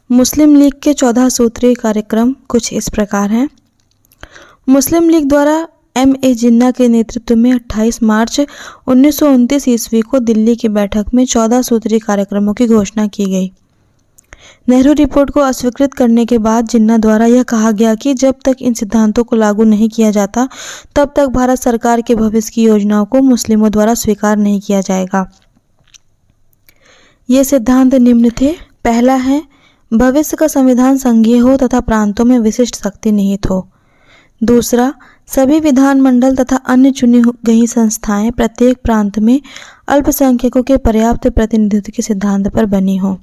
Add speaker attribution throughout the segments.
Speaker 1: मुस्लिम league के 14 सूत्रीय कार्यक्रम कुछ इस प्रकार हैं। मुस्लिम लीग द्वारा M.A. जिन्ना के नेतृत्व में 28 मार्च 1929 ईस्वी को दिल्ली की बैठक में 14 सूत्रीय कार्यक्रमों की घोषणा की गई। नेहरू रिपोर्ट को अस्वीकृत करने के बाद जिन्ना द्वारा यह कहा गया कि जब तक इन सिद्धांतों को लागू नहीं किया जाता तब तक भारत सरकार के भविष्य की योजनाओं को मुस्लिमों द्वारा स्वीकार नहीं किया जाएगा। ये सिद्धांत निम्न थे। पहला है, भविष्य का संविधान संघीय हो तथा प्रांतों में विशिष्ट शक्ति निहित हो। दूसरा, सभी विधानमंडल तथा अन्य चुनी गई संस्थाएं प्रत्येक प्रांत में अल्पसंख्यकों के पर्याप्त प्रतिनिधित्व के सिद्धांत पर बनी हो।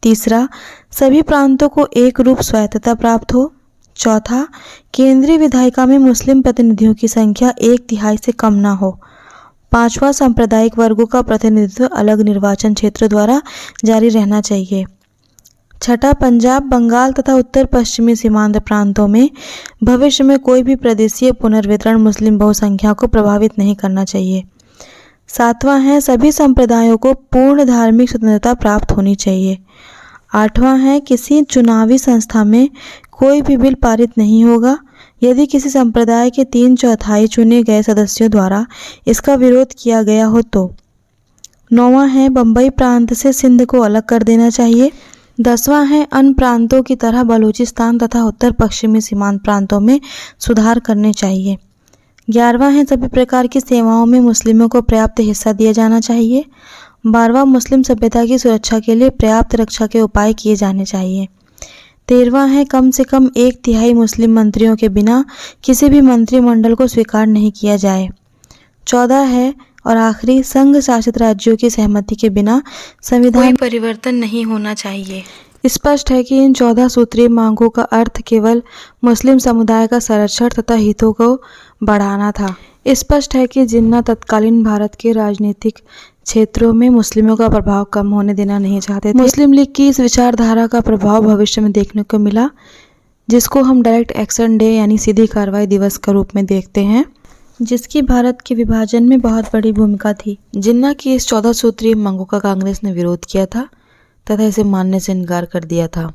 Speaker 1: तीसरा, सभी प्रांतों को एक रूप स्वायत्तता प्राप्त हो। चौथा, केंद्रीय विधायिका में मुस्लिम प्रतिनिधियों की संख्या 1/3 से कम न हो। पांचवा, सांप्रदायिक वर्गों का प्रतिनिधित्व अलग निर्वाचन क्षेत्र द्वारा जारी रहना चाहिए। छठा, पंजाब, बंगाल तथा उत्तर पश्चिमी सीमांत प्रांतों में भविष्य में कोई भी प्रदेशीय पुनर्वितरण मुस्लिम बहुसंख्या को प्रभावित नहीं करना चाहिए। सातवां है, सभी संप्रदायों को पूर्ण धार्मिक स्वतंत्रता प्राप्त होनी चाहिए। आठवां है, किसी चुनावी संस्था में कोई भी बिल पारित नहीं होगा यदि किसी संप्रदाय के 3/4 चुने गए सदस्यों द्वारा इसका विरोध किया गया हो तो। नौवां है, बम्बई प्रांत से सिंध को अलग कर देना चाहिए। 10वां है, अन्य प्रांतों की तरह बलूचिस्तान तथा उत्तर पश्चिमी सीमांत प्रांतों में सुधार करने चाहिए। 11वां है, सभी प्रकार की सेवाओं में मुस्लिमों को पर्याप्त हिस्सा दिया जाना चाहिए। 12वां, मुस्लिम सभ्यता की सुरक्षा के लिए पर्याप्त रक्षा के उपाय किए जाने चाहिए। 13वां है, कम से कम 1/3 मुस्लिम मंत्रियों के बिना किसी भी मंत्रिमंडल को स्वीकार नहीं किया जाए। 14 है और आखिरी, संघ शासित राज्यों की सहमति के बिना संविधान में परिवर्तन नहीं होना चाहिए। स्पष्ट है कि इन 14 सूत्रीय मांगों का अर्थ केवल मुस्लिम समुदाय का संरक्षण तथा हितों को बढ़ाना था। स्पष्ट है कि जिन्ना तत्कालीन भारत के राजनीतिक क्षेत्रों में मुस्लिमों का प्रभाव कम होने देना नहीं चाहते थे। मुस्लिम लीग की इस विचारधारा का प्रभाव भविष्य में देखने को मिला, जिसको हम डायरेक्ट एक्शन डे यानी सीधी कार्रवाई दिवस के रूप में देखते हैं, जिसकी भारत के विभाजन में बहुत बड़ी भूमिका थी। जिन्ना की इस 14 सूत्रीय मांगों का कांग्रेस ने विरोध किया था तथा इसे मानने से इनकार कर दिया था।